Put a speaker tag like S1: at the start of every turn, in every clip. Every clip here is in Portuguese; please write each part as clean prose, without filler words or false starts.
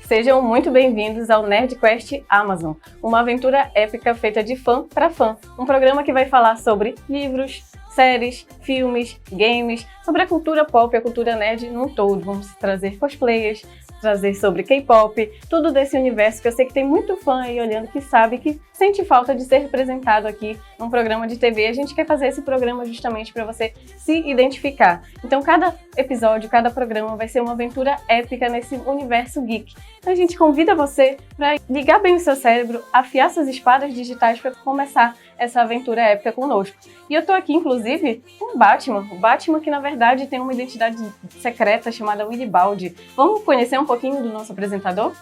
S1: Sejam muito bem-vindos ao NerdQuest Amazon, uma aventura épica feita de fã para fã. Um programa que vai falar sobre livros, séries, filmes, games, sobre a cultura pop e a cultura nerd num todo. Vamos trazer cosplayers, trazer sobre K-pop, tudo desse universo que eu sei que tem muito fã aí olhando que sabe que sente falta de ser representado aqui num programa de TV. A gente quer fazer esse programa justamente para você se identificar. Então cada episódio, cada programa vai ser uma aventura épica nesse universo geek. Então a gente convida você para ligar bem o seu cérebro, afiar suas espadas digitais para começar essa aventura épica conosco. E eu tô aqui, inclusive, com o Batman que na verdade tem uma identidade secreta chamada Willy Baldi. Vamos conhecer um pouquinho do nosso apresentador?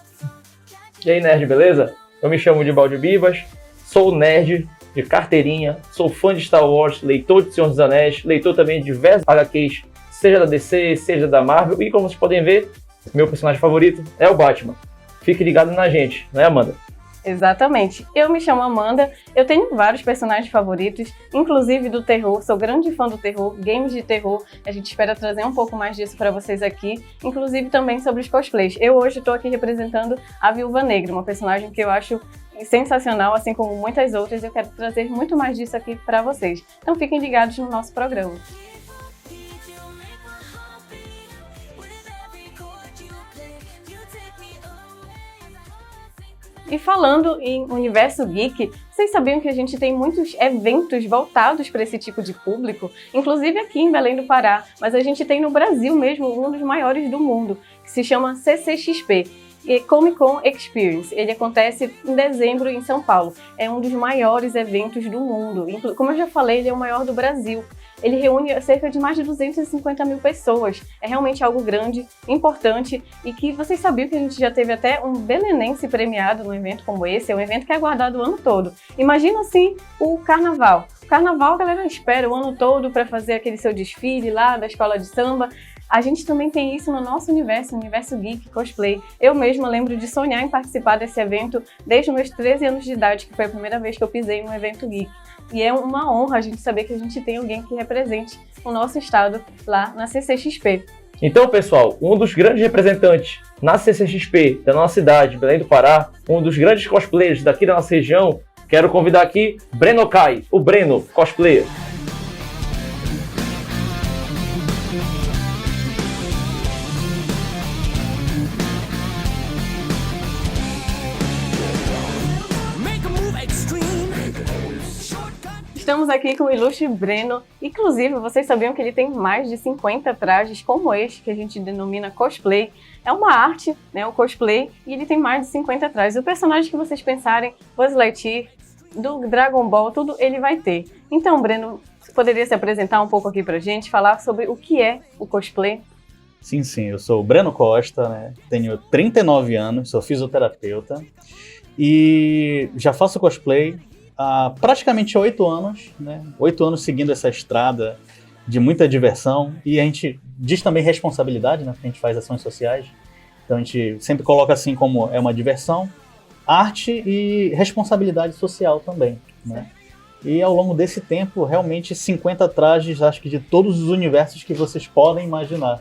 S2: E aí, nerd, beleza? Eu me chamo de Baldi Bibas, sou nerd de carteirinha, sou fã de Star Wars, leitor de Senhor dos Anéis, leitor também de diversos HQs, seja da DC, seja da Marvel, e como vocês podem ver, meu personagem favorito é o Batman. Fique ligado na gente, não é, Amanda?
S1: Exatamente. Eu me chamo Amanda, eu tenho vários personagens favoritos, inclusive do terror, sou grande fã do terror, games de terror, a gente espera trazer um pouco mais disso para vocês aqui, inclusive também sobre os cosplays. Eu hoje estou aqui representando a Viúva Negra, uma personagem que eu acho sensacional, assim como muitas outras, eu quero trazer muito mais disso aqui para vocês. Então fiquem ligados no nosso programa. E falando em universo geek, vocês sabiam que a gente tem muitos eventos voltados para esse tipo de público? Inclusive aqui em Belém do Pará, mas a gente tem no Brasil mesmo um dos maiores do mundo, que se chama CCXP. Comic Con Experience. Ele acontece em dezembro em São Paulo. É um dos maiores eventos do mundo. Como eu já falei, ele é o maior do Brasil. Ele reúne cerca de mais de 250 mil pessoas. É realmente algo grande, importante e que vocês sabiam que a gente já teve até um belenense premiado num evento como esse. É um evento que é aguardado o ano todo. Imagina assim o carnaval. O carnaval a galera espera o ano todo para fazer aquele seu desfile lá da escola de samba. A gente também tem isso no nosso universo, universo geek, cosplay. Eu mesma lembro de sonhar em participar desse evento desde os meus 13 anos de idade, que foi a primeira vez que eu pisei num evento geek. E é uma honra a gente saber que a gente tem alguém que represente o nosso estado lá na CCXP.
S2: Então, pessoal, um dos grandes representantes na CCXP da nossa cidade, Belém do Pará, um dos grandes cosplayers daqui da nossa região, quero convidar aqui Breno Kai, o Breno, cosplayer.
S1: Estamos aqui com o ilustre Breno. Inclusive, vocês sabiam que ele tem mais de 50 trajes como este, que a gente denomina cosplay. É uma arte, né, o cosplay, e ele tem mais de 50 trajes. O personagem que vocês pensarem, Buzz Lightyear, do Dragon Ball, tudo ele vai ter. Então, Breno, você poderia se apresentar um pouco aqui pra gente, falar sobre o que é o cosplay?
S3: Sim, eu sou o Breno Costa, né? Tenho 39 anos, sou fisioterapeuta e já faço cosplay há praticamente 8 anos, né? 8 anos seguindo essa estrada de muita diversão e a gente diz também responsabilidade, né? Porque a gente faz ações sociais, então a gente sempre coloca assim como é uma diversão, arte e responsabilidade social também, né? E ao longo desse tempo, realmente 50 trajes, acho que de todos os universos que vocês podem imaginar,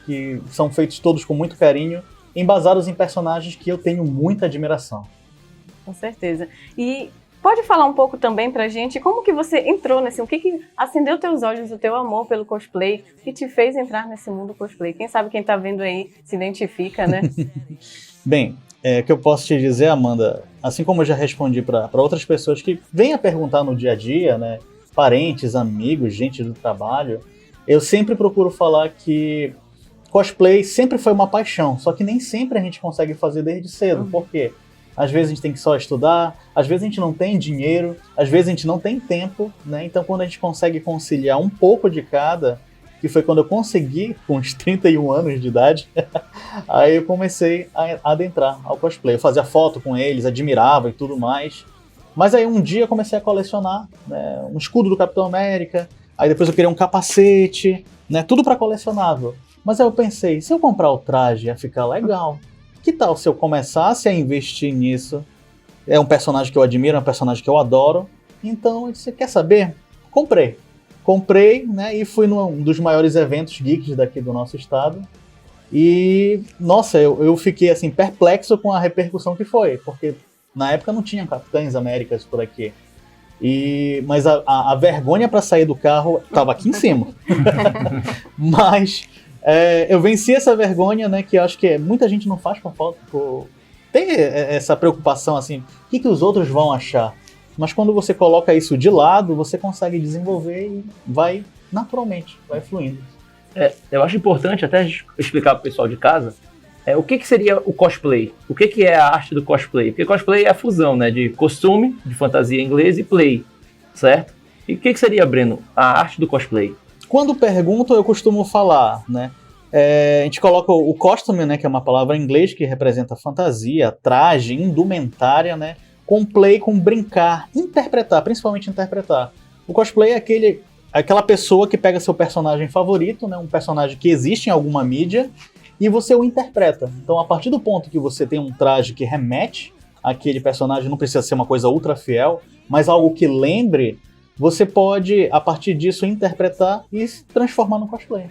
S3: que são feitos todos com muito carinho, embasados em personagens que eu tenho muita admiração.
S1: Com certeza. E pode falar um pouco também pra gente como que você entrou nesse, o que acendeu teus olhos, o teu amor pelo cosplay, que te fez entrar nesse mundo cosplay? Quem sabe quem tá vendo aí se identifica, né?
S3: Bem, o que eu posso te dizer, Amanda, assim como eu já respondi para outras pessoas que vêm a perguntar no dia a dia, né, parentes, amigos, gente do trabalho, eu sempre procuro falar que cosplay sempre foi uma paixão, só que nem sempre a gente consegue fazer desde cedo. Por quê? Às vezes a gente tem que só estudar, às vezes a gente não tem dinheiro, às vezes a gente não tem tempo, né? Então quando a gente consegue conciliar um pouco de cada, que foi quando eu consegui, com uns 31 anos de idade, aí eu comecei a adentrar ao cosplay. Eu fazia foto com eles, admirava e tudo mais. Mas aí um dia eu comecei a colecionar, né, um escudo do Capitão América, aí depois eu queria um capacete, né, tudo para colecionável. Mas aí eu pensei, se eu comprar o traje ia ficar legal. Que tal se eu começasse a investir nisso? É um personagem que eu admiro, é um personagem que eu adoro. Então, você quer saber? Comprei, né, e fui num dos maiores eventos geeks daqui do nosso estado. E, nossa, eu fiquei assim perplexo com a repercussão que foi, porque na época não tinha Capitães Américas por aqui. Mas a vergonha para sair do carro estava aqui em cima. Mas eu venci essa vergonha, né, que eu acho que muita gente não faz por ter essa preocupação assim, o que os outros vão achar. Mas quando você coloca isso de lado, você consegue desenvolver e vai naturalmente, vai fluindo.
S2: Eu acho importante até explicar para o pessoal de casa o que seria o cosplay. O que é a arte do cosplay? Porque cosplay é a fusão, né, de costume, de fantasia inglesa e play, certo? E o que seria, Breno, a arte do cosplay?
S3: Quando perguntam, eu costumo falar, né? A gente coloca o costume, né, que é uma palavra em inglês que representa fantasia, traje, indumentária, né? Com play, com brincar, interpretar, principalmente interpretar. O cosplay é aquela pessoa que pega seu personagem favorito, né, um personagem que existe em alguma mídia, e você o interpreta. Então, a partir do ponto que você tem um traje que remete àquele personagem, não precisa ser uma coisa ultra fiel, mas algo que lembre, você pode, a partir disso, interpretar e se transformar no cosplay.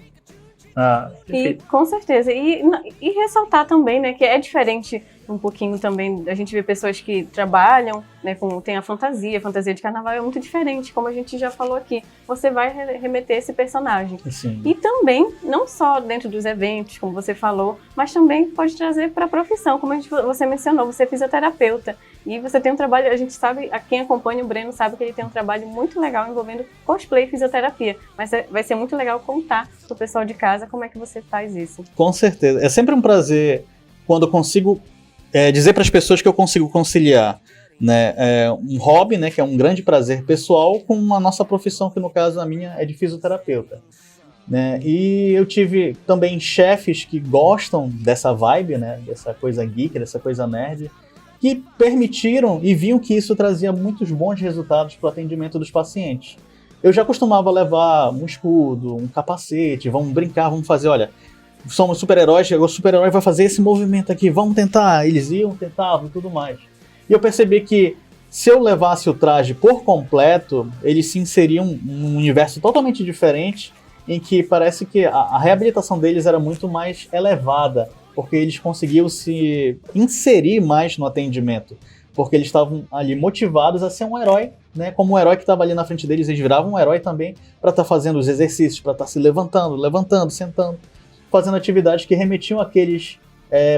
S1: E com certeza, e ressaltar também, né, que é diferente um pouquinho também, a gente vê pessoas que trabalham, né, tem a fantasia de carnaval é muito diferente, como a gente já falou aqui, você vai remeter esse personagem.
S3: Sim.
S1: E também, não só dentro dos eventos, como você falou, mas também pode trazer para a profissão, como você mencionou, você é fisioterapeuta, e você tem um trabalho, a gente sabe, quem acompanha o Breno sabe que ele tem um trabalho muito legal envolvendo cosplay e fisioterapia, mas vai ser muito legal contar pro pessoal de casa como é que você faz isso.
S3: Com certeza, é sempre um prazer quando eu consigo dizer para as pessoas que eu consigo conciliar, né, um hobby, né, que é um grande prazer pessoal, com a nossa profissão, que no caso a minha é de fisioterapeuta. Né? E eu tive também chefes que gostam dessa vibe, né, dessa coisa geek, dessa coisa nerd, que permitiram e viam que isso trazia muitos bons resultados para o atendimento dos pacientes. Eu já costumava levar um escudo, um capacete, vamos brincar, vamos fazer, olha, somos super-heróis, o super-herói vai fazer esse movimento aqui, vamos tentar. Eles iam, tentavam e tudo mais. E eu percebi que se eu levasse o traje por completo, eles se inseriam num universo totalmente diferente, em que parece que a reabilitação deles era muito mais elevada, porque eles conseguiam se inserir mais no atendimento, porque eles estavam ali motivados a ser um herói, né? Como o herói que estava ali na frente deles, eles viravam um herói também para estar fazendo os exercícios, para estar se levantando, sentando, fazendo atividades que remetiam àqueles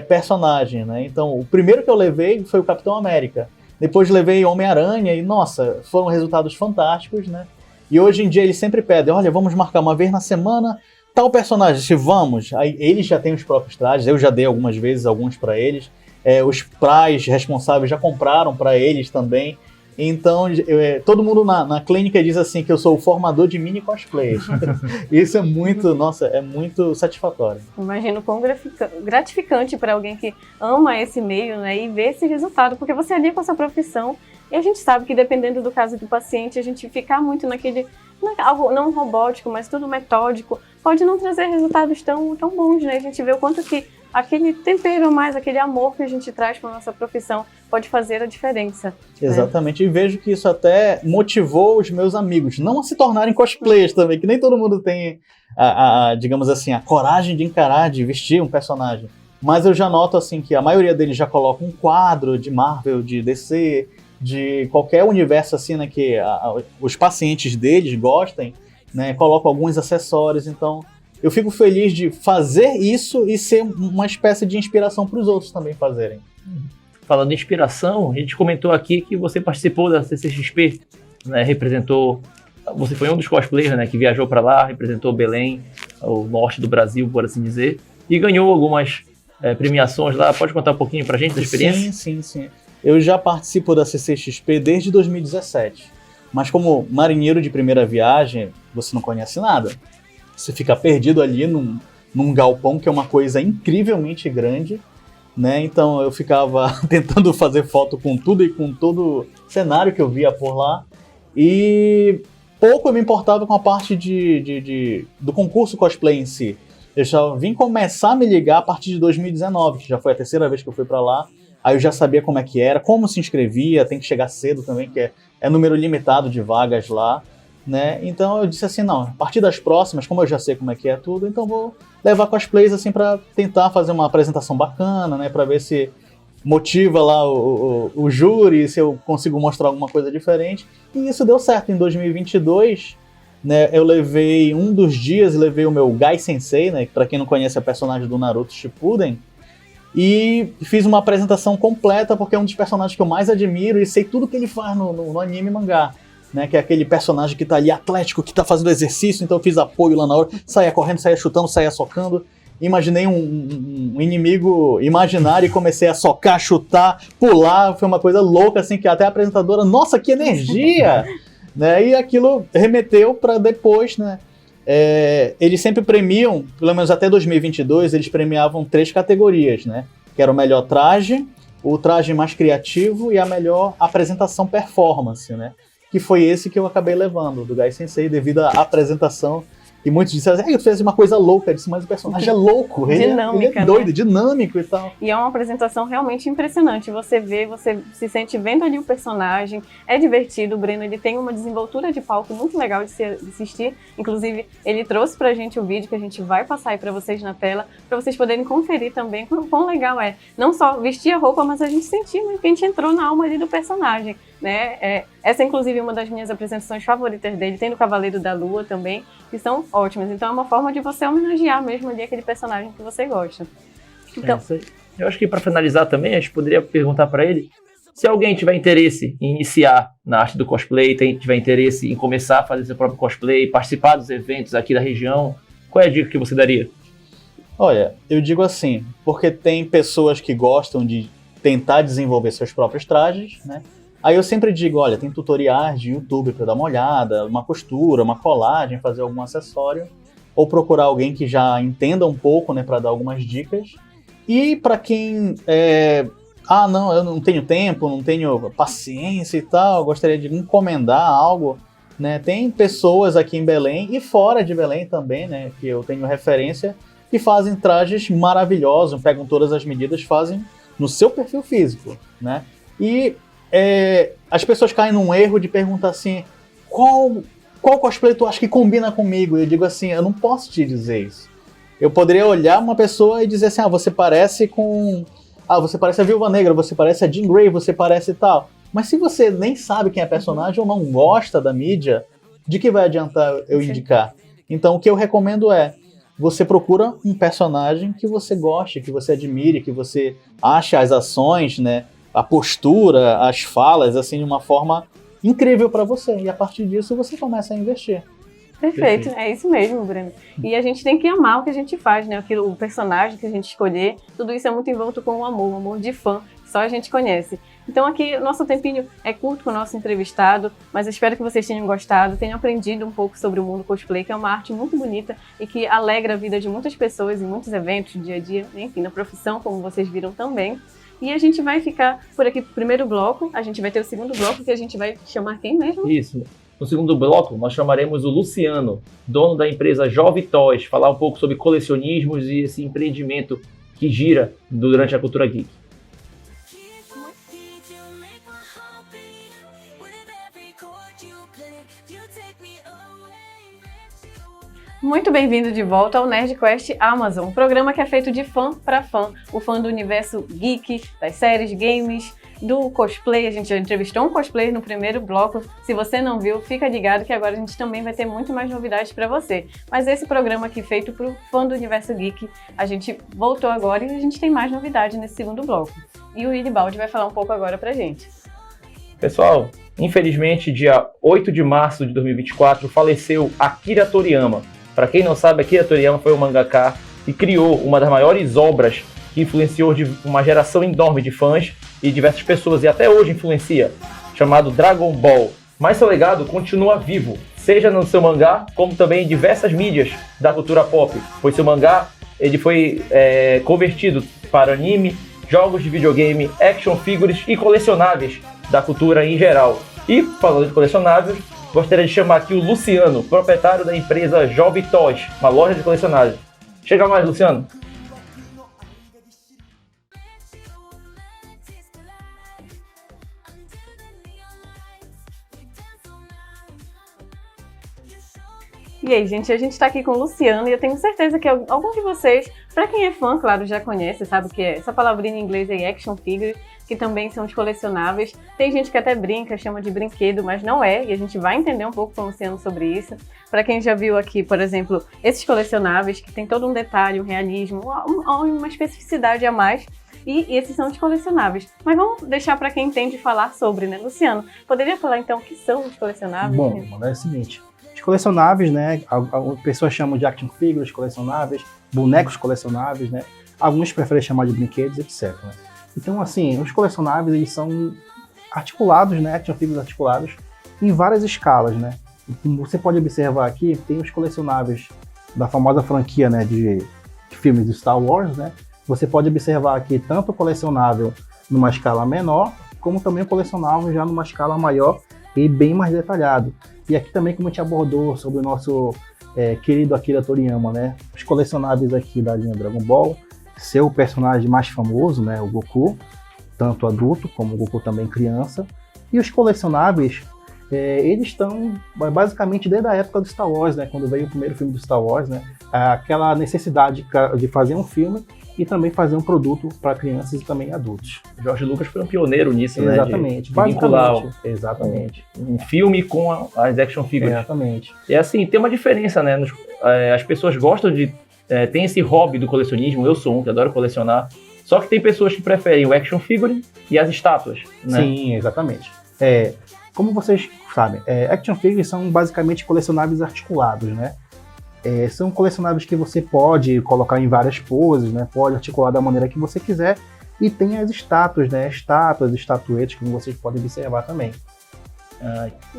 S3: personagens, né? Então, o primeiro que eu levei foi o Capitão América. Depois levei Homem-Aranha e, nossa, foram resultados fantásticos, né? E hoje em dia eles sempre pedem, olha, vamos marcar uma vez na semana tal personagem, se vamos. Aí eles já têm os próprios trajes, eu já dei algumas vezes alguns para eles. Os prais responsáveis já compraram para eles também. Então, todo mundo na clínica diz assim que eu sou o formador de mini cosplayers. Isso é muito satisfatório.
S1: Imagino quão gratificante para alguém que ama esse meio, né, e ver esse resultado, porque você é ali com a sua profissão, e a gente sabe que dependendo do caso do paciente, a gente ficar muito algo não robótico, mas tudo metódico, pode não trazer resultados tão bons, né? A gente vê o quanto que aquele tempero mais, aquele amor que a gente traz para a nossa profissão pode fazer a diferença.
S3: Exatamente, né? E vejo que isso até motivou os meus amigos, não a se tornarem cosplayers também, que nem todo mundo tem, digamos assim, a coragem de encarar, de vestir um personagem. Mas eu já noto assim que a maioria deles já coloca um quadro de Marvel, de DC, de qualquer universo assim, né, que os pacientes deles gostem, né, colocam alguns acessórios. Então eu fico feliz de fazer isso e ser uma espécie de inspiração para os outros também fazerem.
S2: Falando em inspiração, a gente comentou aqui que você participou da CCXP, né, você foi um dos cosplayers, né, que viajou para lá, representou Belém, o norte do Brasil, por assim dizer, e ganhou algumas premiações lá. Pode contar um pouquinho pra gente da experiência?
S3: Sim. Eu já participo da CCXP desde 2017, mas como marinheiro de primeira viagem, você não conhece nada. Você fica perdido ali num galpão que é uma coisa incrivelmente grande, né? Então eu ficava tentando fazer foto com tudo e com todo cenário que eu via por lá, e pouco eu me importava com a parte do concurso cosplay em si. Eu já vim começar a me ligar a partir de 2019, que já foi a terceira vez que eu fui para lá. Aí eu já sabia como é que era, como se inscrevia, tem que chegar cedo também, que é número limitado de vagas lá. né? Então eu disse assim, não, a partir das próximas, como eu já sei como é que é tudo, então vou levar cosplays assim para tentar fazer uma apresentação bacana, né? Para ver se motiva lá o júri, se eu consigo mostrar alguma coisa diferente. E isso deu certo. Em 2022, né, eu levei um dos dias, levei o meu Gai Sensei, né, que pra quem não conhece é o personagem do Naruto Shippuden, e fiz uma apresentação completa porque é um dos personagens que eu mais admiro e sei tudo que ele faz no anime e mangá. Né, que é aquele personagem que tá ali atlético, que tá fazendo exercício, então eu fiz apoio lá na hora, saia correndo, saia chutando, saia socando. Imaginei um inimigo imaginário e comecei a socar, chutar, pular. Foi uma coisa louca, assim, que até a apresentadora, nossa, que energia! Né? E aquilo remeteu para depois, né? Eles sempre premiam, pelo menos até 2022, eles premiavam 3 categorias, né? Que era o melhor traje, o traje mais criativo e a melhor apresentação performance, né? Que foi esse que eu acabei levando, do Gai Sensei, devido à apresentação. E muitos disseram, eu fiz uma coisa louca. Eu disse, mas o personagem é louco, ele é doido, né? Dinâmico e tal.
S1: E é uma apresentação realmente impressionante. Você vê, você se sente vendo ali o personagem, é divertido. O Breno, ele tem uma desenvoltura de palco muito legal de se assistir. Inclusive, ele trouxe pra gente o vídeo que a gente vai passar aí pra vocês na tela, pra vocês poderem conferir também quão legal é. Não só vestir a roupa, mas a gente sentir que a gente entrou na alma ali do personagem. Né? Essa, inclusive, é uma das minhas apresentações favoritas dele. Tem no Cavaleiro da Lua também, que são ótimas. Então é uma forma de você homenagear mesmo ali aquele personagem que você gosta. Então,
S2: eu acho que para finalizar também, a gente poderia perguntar para ele se alguém tiver interesse em iniciar na arte do cosplay, tiver interesse em começar a fazer seu próprio cosplay, participar dos eventos aqui da região, qual é a dica que você daria?
S3: Olha, eu digo assim, porque tem pessoas que gostam de tentar desenvolver seus próprios trajes, né? Aí eu sempre digo, olha, tem tutoriais de YouTube para dar uma olhada, uma costura, uma colagem, fazer algum acessório, ou procurar alguém que já entenda um pouco, né, para dar algumas dicas. E para quem não, eu não tenho tempo, não tenho paciência e tal, gostaria de encomendar algo, né? Tem pessoas aqui em Belém e fora de Belém também, né, que eu tenho referência, que fazem trajes maravilhosos, pegam todas as medidas, fazem no seu perfil físico, né? E as pessoas caem num erro de perguntar assim, qual cosplay tu acha que combina comigo? E eu digo assim, eu não posso te dizer isso. Eu poderia olhar uma pessoa e dizer assim, você parece você parece a Viúva Negra, você parece a Jean Grey, você parece tal. Mas se você nem sabe quem é a personagem ou não gosta da mídia, de que vai adiantar eu indicar? Então o que eu recomendo você procura um personagem que você goste, que você admire, que você ache as ações, né, a postura, as falas, assim, de uma forma incrível para você. E a partir disso você começa a investir.
S1: Perfeito, é isso mesmo, Breno. E a gente tem que amar o que a gente faz, né? O personagem que a gente escolher, tudo isso é muito envolto com o amor de fã, que só a gente conhece. Então aqui, o nosso tempinho é curto com o nosso entrevistado, mas eu espero que vocês tenham gostado, tenham aprendido um pouco sobre o mundo cosplay, que é uma arte muito bonita e que alegra a vida de muitas pessoas em muitos eventos, dia a dia, enfim, na profissão, como vocês viram também. E a gente vai ficar por aqui pro primeiro bloco, a gente vai ter o segundo bloco, que a gente vai chamar quem mesmo?
S2: Isso. No segundo bloco, nós chamaremos o Luciano, dono da empresa Jovem Toys, falar um pouco sobre colecionismos e esse empreendimento que gira durante a cultura geek.
S1: Muito bem-vindo de volta ao NerdQuest Amazon, um programa que é feito de fã para fã, o fã do universo geek, das séries, games, do cosplay. A gente já entrevistou um cosplayer no primeiro bloco. Se você não viu, fica ligado que agora a gente também vai ter muito mais novidades para você. Mas esse programa aqui feito para o fã do universo geek, a gente voltou agora e a gente tem mais novidades nesse segundo bloco. E o Willy Baldi vai falar um pouco agora pra gente.
S2: Pessoal, infelizmente, dia 8 de março de 2024, faleceu Akira Toriyama. Para quem não sabe, Akira Toriyama foi um mangaka e criou uma das maiores obras que influenciou uma geração enorme de fãs e diversas pessoas, e até hoje influencia, chamado Dragon Ball. Mas seu legado continua vivo, seja no seu mangá, como também em diversas mídias da cultura pop, pois seu mangá ele foi convertido para anime, jogos de videogame, action figures e colecionáveis da cultura em geral. E, falando de colecionáveis, gostaria de chamar aqui o Luciano, proprietário da empresa Jovem Toys, uma loja de colecionáveis. Chega mais, Luciano.
S1: E aí, gente, a gente está aqui com o Luciano e eu tenho certeza que algum de vocês, para quem é fã, claro, já conhece, sabe o que é essa palavrinha em inglês é action figure, que também são os colecionáveis. Tem gente que até brinca, chama de brinquedo, mas não é, e a gente vai entender um pouco com o Luciano sobre isso. Para quem já viu aqui, por exemplo, esses colecionáveis, que tem todo um detalhe, um realismo, uma especificidade a mais, e esses são os colecionáveis. Mas vamos deixar para quem entende falar sobre, né? Luciano, poderia falar então o que são os colecionáveis?
S4: Bom, é o seguinte, os colecionáveis, né, as pessoas chamam de action figures colecionáveis, bonecos colecionáveis, né, alguns preferem chamar de brinquedos, etc. Né? Então, assim, os colecionáveis, eles são articulados, né, action figures articulados, em várias escalas, né. Como você pode observar aqui, tem os colecionáveis da famosa franquia, né, de filmes de Star Wars, né. Você pode observar aqui tanto o colecionável numa escala menor, como também o colecionável já numa escala maior e bem mais detalhado. E aqui também, como a gente abordou sobre o nosso querido Akira Toriyama, né, os colecionáveis aqui da linha Dragon Ball, seu personagem mais famoso, né, o Goku, tanto adulto como o Goku também criança. E os colecionáveis, eles estão basicamente desde a época do Star Wars, né, quando veio o primeiro filme do Star Wars, né, aquela necessidade de fazer um filme e também fazer um produto para crianças e também adultos.
S2: George Lucas foi um pioneiro nisso, né?
S4: Exatamente.
S2: De vincular
S4: exatamente.
S2: Um filme com as action figures.
S4: Exatamente.
S2: E assim, tem uma diferença, né? As pessoas gostam de... tem esse hobby do colecionismo, eu sou um que adoro colecionar, só que tem pessoas que preferem o action figure e as estátuas, né?
S4: Sim, exatamente. Como vocês sabem, action figures são basicamente colecionáveis articulados, né? São colecionáveis que você pode colocar em várias poses, né? Pode articular da maneira que você quiser. E tem as estátuas, né? Estátuas, estatuetas, como vocês podem observar também.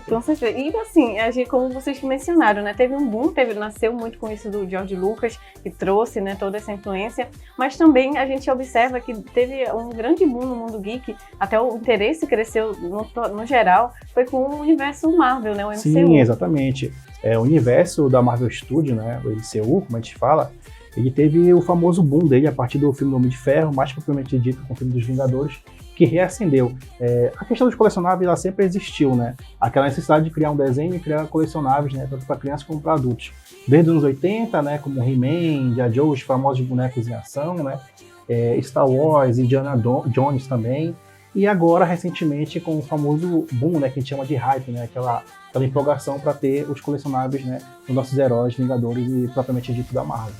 S1: Com certeza. E assim, como vocês mencionaram, né? Teve um boom, nasceu muito com isso do George Lucas, que trouxe, né, toda essa influência, mas também a gente observa que teve um grande boom no mundo geek, até o interesse cresceu no geral, foi com o universo Marvel, né? O MCU.
S4: Sim, exatamente. O universo da Marvel Studios, né, o MCU, como a gente fala, ele teve o famoso boom dele a partir do filme do Homem de Ferro, mais propriamente dito com o filme dos Vingadores, que reacendeu. A questão dos colecionáveis, ela sempre existiu, né? Aquela necessidade de criar um desenho e criar colecionáveis, né, tanto para crianças como para adultos. Desde os anos 80, né, como He-Man, G.I. Joe, os famosos bonecos em ação, né? Star Wars, Indiana Jones também. E agora, recentemente, com o famoso boom, né, que a gente chama de hype, né, aquela empolgação para ter os colecionáveis, né, dos nossos heróis, Vingadores e propriamente dito da Marvel.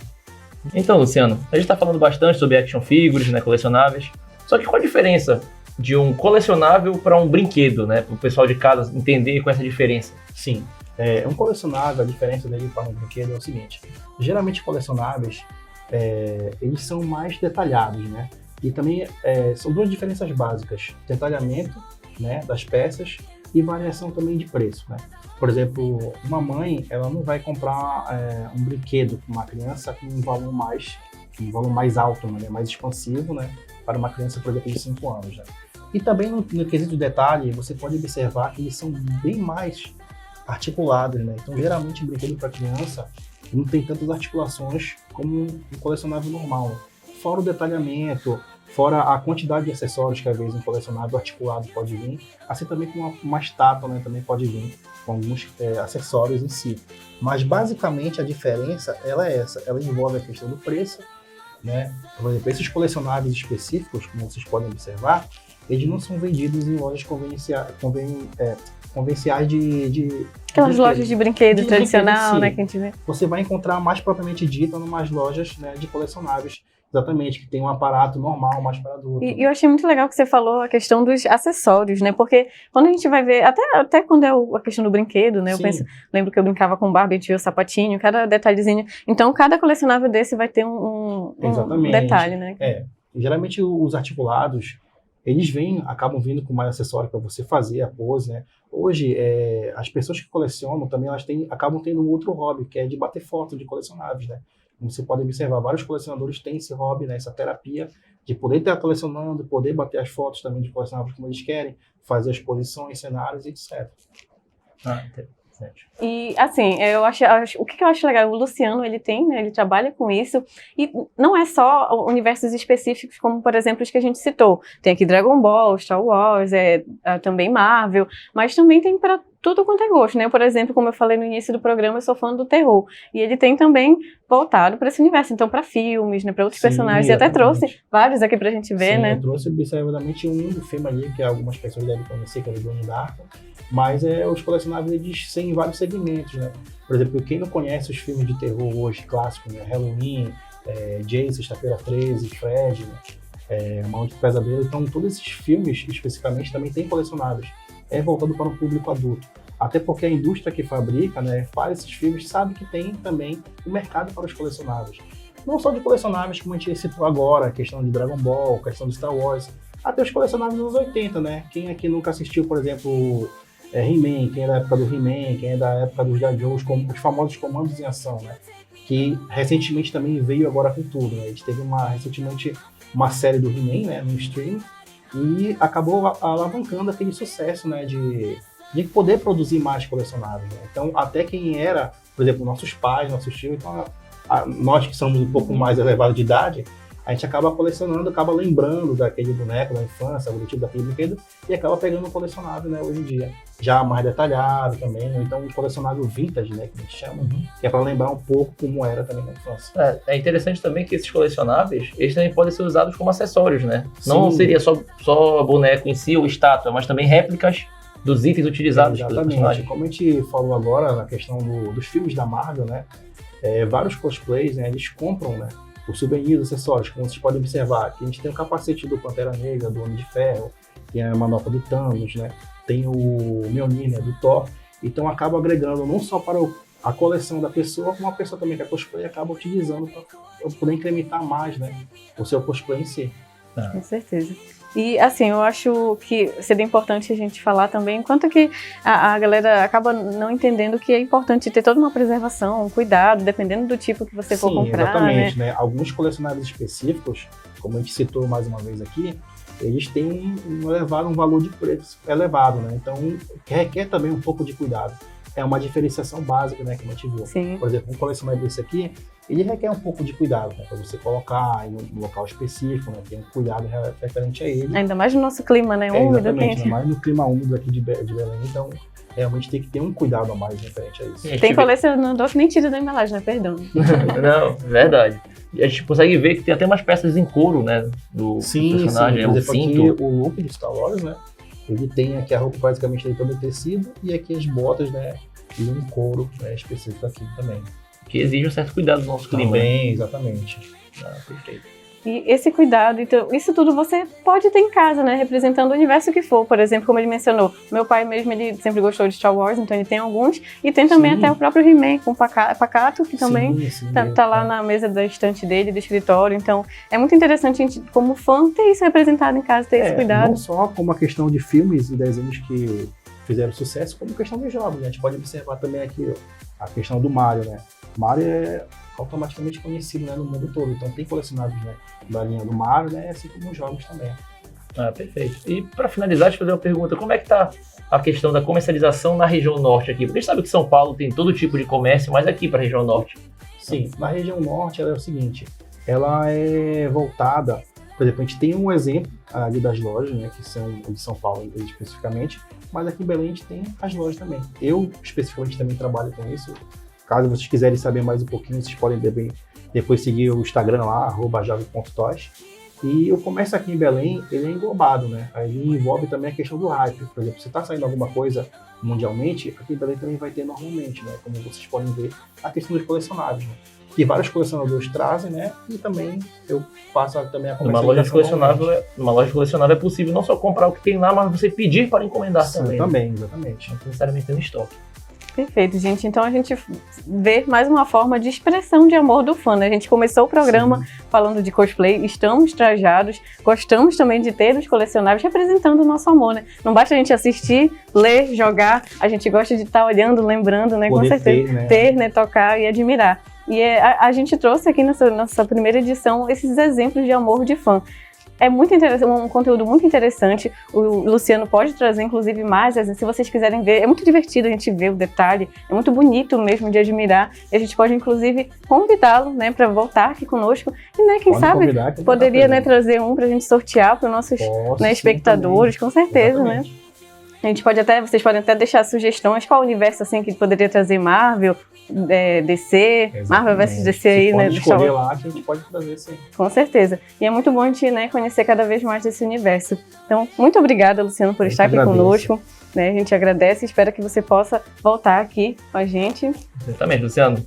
S2: Então, Luciano, a gente está falando bastante sobre action figures, né, colecionáveis. Só que qual a diferença de um colecionável para um brinquedo, né, para o pessoal de casa entender com essa diferença?
S4: Sim, um colecionável, a diferença dele para um brinquedo é o seguinte: geralmente colecionáveis, eles são mais detalhados, né? E também são duas diferenças básicas: detalhamento, né, das peças e variação também de preço, né? Por exemplo, uma mãe, ela não vai comprar um brinquedo para uma criança com um valor mais alto, né, mais expansivo, né, para uma criança, por exemplo, de 5 anos. Né? E também no quesito de detalhe, você pode observar que eles são bem mais articulados, né? Então, geralmente, um brinquedo para criança não tem tantas articulações como um colecionável normal, né? Fora o detalhamento, fora a quantidade de acessórios que às vezes um colecionável articulado pode vir, assim também com uma estátua, né, também pode vir com alguns acessórios em si. Mas basicamente a diferença ela é essa, ela envolve a questão do preço, né? Por exemplo, esses colecionáveis específicos, como vocês podem observar, eles não são vendidos em lojas convencionais de
S1: aquelas lojas de brinquedo tradicional,
S4: si.
S1: né, que a gente vê.
S4: Você vai encontrar mais propriamente dito em umas lojas, né, de colecionáveis. Exatamente, que tem um aparato normal, mais para adulto.
S1: E eu achei muito legal que você falou a questão dos acessórios, né? Porque quando a gente vai ver, até quando é a questão do brinquedo, né? Eu lembro que eu brincava com Barbie, tinha o sapatinho, cada detalhezinho. Então, cada colecionável desse vai ter um detalhe, né?
S4: Geralmente os articulados, eles acabam vindo com mais acessórios para você fazer a pose, né? Hoje, as pessoas que colecionam também, acabam tendo um outro hobby, que é de bater foto de colecionáveis, né? Como você pode observar, vários colecionadores têm esse hobby, né, essa terapia de poder estar colecionando, poder bater as fotos também de colecionáveis como eles querem, fazer as posições, cenários, etc.
S2: Interessante.
S1: E assim, o que eu acho legal, o Luciano, ele tem, né, ele trabalha com isso, e não é só universos específicos, como por exemplo os que a gente citou. Tem aqui Dragon Ball, Star Wars, também Marvel, mas também tem para tudo quanto é gosto, né? Eu, por exemplo, como eu falei no início do programa, eu sou fã do terror. E ele tem também voltado para esse universo, então para filmes, né? Para outros personagens. E até trouxe vários aqui pra gente ver, né?
S4: Eu trouxe observadamente um do filme ali, que algumas pessoas devem conhecer, que é do Donnie Darko. Mas os colecionáveis, eles têm vários segmentos, né? Por exemplo, quem não conhece os filmes de terror hoje, clássicos, né? Halloween, Jason, Sexta-feira 13, Fred, né? Malditos Pesadelo. Então, todos esses filmes, especificamente, também têm colecionáveis. É voltado para o público adulto. Até porque a indústria que fabrica, né, faz esses filmes, sabe que tem também o mercado para os colecionáveis. Não só de colecionáveis, como a gente citou agora, a questão de Dragon Ball, a questão de Star Wars, até os colecionáveis dos anos 80, né? Quem aqui nunca assistiu, por exemplo, He-Man, quem é da época do He-Man, quem é da época dos G.I. Joes, os famosos comandos em ação, né? Que recentemente também veio agora com tudo, né? A gente teve recentemente uma série do He-Man, né, no stream, e acabou alavancando aquele sucesso, né, de poder produzir mais colecionáveis, né? Então, até quem era, por exemplo, nossos pais, nossos tios, então, nós que somos um pouco mais elevados de idade, a gente acaba colecionando, acaba lembrando daquele boneco da infância, o tipo daquele brinquedo, e acaba pegando um colecionável, né, hoje em dia. Já mais detalhado também, ou então um colecionável vintage, né, que a gente chama, que é para lembrar um pouco como era também na infância.
S2: É interessante também que esses colecionáveis, eles também podem ser usados como acessórios, né?
S4: Sim.
S2: Não seria só boneco em si ou estátua, mas também réplicas dos itens utilizados pelos
S4: Exatamente.
S2: personagens.
S4: Como a gente falou agora na questão dos filmes da Marvel, né, vários cosplays, né, eles compram, né, os souvenirs, acessórios, como vocês podem observar. Aqui a gente tem o capacete do Pantera Negra, do Homem de Ferro, tem a manopla do Thanos, né, tem o Mjolnir, né, do Thor. Então acaba agregando não só para a coleção da pessoa, como a pessoa também que é cosplay acaba utilizando para poder incrementar mais, né, o seu cosplay em si.
S1: Com certeza. E assim, eu acho que seria importante a gente falar também, enquanto que a galera acaba não entendendo que é importante ter toda uma preservação, um cuidado, dependendo do tipo que você for comprar.
S4: Exatamente, né? Alguns colecionáveis específicos, como a gente citou mais uma vez aqui, eles têm um valor de preço elevado, né? Então, requer também um pouco de cuidado. É uma diferenciação básica, né, que a gente viu.
S1: Sim.
S4: Por exemplo, um colecionável desse aqui, ele requer um pouco de cuidado, né, para você colocar em um local específico, né, tem um cuidado referente a ele.
S1: Ainda mais no nosso clima, né, úmido,
S4: exatamente,
S1: quente.
S4: Ainda mais no clima úmido aqui de Belém, então realmente tem que ter um cuidado a mais referente a isso.
S1: Tem colecionador que nem tira da embalagem, né, perdão.
S2: Não, verdade. E a gente consegue ver que tem até umas peças em couro, né, do personagem,
S4: sim.
S2: o cinto.
S4: Aqui, o look do Star Wars, né, ele tem aqui a roupa basicamente toda em tecido e aqui as botas, né, e um couro, né, específico aqui também.
S2: Que exige um certo cuidado do nosso clima.
S4: Também, exatamente.
S2: Perfeito.
S1: E esse cuidado, então, isso tudo você pode ter em casa, né, representando o universo que for. Por exemplo, como ele mencionou, meu pai mesmo, ele sempre gostou de Star Wars, então ele tem alguns. E tem também até o próprio He-Man, com Pacato, que também tá lá na mesa da estante dele, do escritório. Então, é muito interessante a gente, como fã, ter isso representado em casa, ter esse cuidado.
S4: Não só como a questão de filmes e desenhos que fizeram sucesso, como questão de jogos, né? A gente pode observar também aqui a questão do Mario, né? Mario é automaticamente conhecido, né, no mundo todo, então tem colecionáveis, né, da linha do Mario, né, assim como os jogos também.
S2: Perfeito. E para finalizar, deixa eu fazer uma pergunta, como é que tá a questão da comercialização na região norte aqui? Porque a gente sabe que São Paulo tem todo tipo de comércio, mas aqui para a região norte?
S4: Sim, na região norte ela é o seguinte, ela é voltada, por exemplo, a gente tem um exemplo ali das lojas, né, que são de São Paulo especificamente, mas aqui em Belém a gente tem as lojas também. Eu especificamente também trabalho com isso. Caso vocês quiserem saber mais um pouquinho, vocês podem depois seguir o Instagram lá, @jovem.toys. E o comércio aqui em Belém, ele é englobado, né? Ele envolve também a questão do hype. Por exemplo, se está saindo alguma coisa mundialmente, aqui em Belém também vai ter normalmente, né? Como vocês podem ver, a questão dos colecionáveis, né? Que vários colecionadores trazem, né? E também eu faço também a comercialização.
S2: Numa loja de colecionável é possível não só comprar o que tem lá, mas você pedir para encomendar também.
S4: Também, exatamente.
S2: Não necessariamente tendo estoque.
S1: Perfeito, gente. Então a gente vê mais uma forma de expressão de amor do fã, né? A gente começou o programa falando de cosplay, estamos trajados, gostamos também de ter os colecionáveis representando o nosso amor, né? Não basta a gente assistir, ler, jogar, a gente gosta de estar olhando, lembrando, né? Com certeza, ter, né? Tocar e admirar. E a gente trouxe aqui nessa nossa primeira edição esses exemplos de amor de fã. É muito interessante, um conteúdo muito interessante. O Luciano pode trazer, inclusive, mais, se vocês quiserem ver. É muito divertido a gente ver o detalhe, é muito bonito mesmo de admirar. E a gente pode, inclusive, convidá-lo, né, para voltar aqui conosco. E, né, quem sabe, poderia, né, trazer um para a gente sortear para os nossos, né, espectadores, com certeza, exatamente, né? Vocês podem até deixar sugestões, qual universo assim que poderia trazer Marvel, DC, Marvel vs DC aí, né?
S4: Pode escolher lá que a gente pode trazer, sim.
S1: Com certeza. E é muito bom a gente, né, conhecer cada vez mais desse universo. Então, muito obrigada, Luciano, por estar aqui conosco. Né, a gente agradece e espera que você possa voltar aqui com a gente.
S2: Exatamente, Luciano.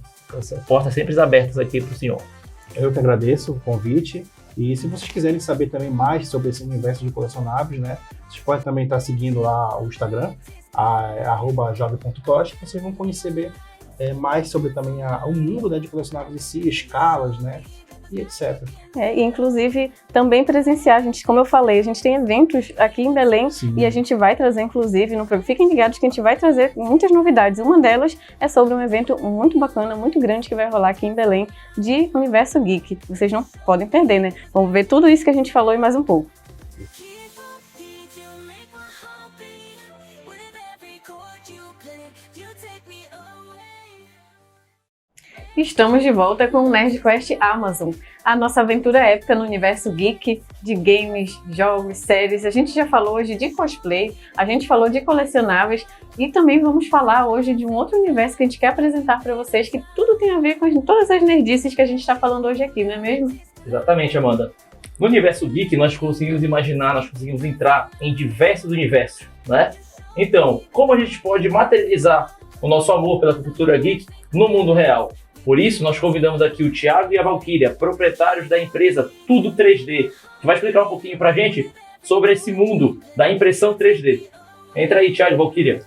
S2: Portas sempre abertas aqui para o senhor.
S4: Eu que agradeço o convite. E se vocês quiserem saber também mais sobre esse universo de colecionáveis, né, vocês podem também estar seguindo lá o Instagram, @jovem.tosh, que vocês vão conhecer mais sobre também o mundo, né, de colecionáveis em si, escalas, né, e etc.
S1: E inclusive também presenciar, como eu falei, a gente tem eventos aqui em Belém. Sim. E a gente vai trazer, inclusive, no programa. Fiquem ligados que a gente vai trazer muitas novidades. Uma delas é sobre um evento muito bacana, muito grande que vai rolar aqui em Belém de Universo Geek. Vocês não podem perder, né? Vamos ver tudo isso que a gente falou e mais um pouco. Estamos de volta com o NerdQuest Amazon, a nossa aventura épica no universo geek, de games, jogos, séries. A gente já falou hoje de cosplay, a gente falou de colecionáveis e também vamos falar hoje de um outro universo que a gente quer apresentar para vocês, que tudo tem a ver com todas as nerdices que a gente está falando hoje aqui, não é mesmo?
S2: Exatamente, Amanda. No universo geek, nós conseguimos imaginar, nós conseguimos entrar em diversos universos, né? Então, como a gente pode materializar o nosso amor pela cultura geek no mundo real? Por isso, nós convidamos aqui o Thiago e a Valquíria, proprietários da empresa Tudo 3D, que vai explicar um pouquinho pra gente sobre esse mundo da impressão 3D. Entra aí, Thiago e Valquíria.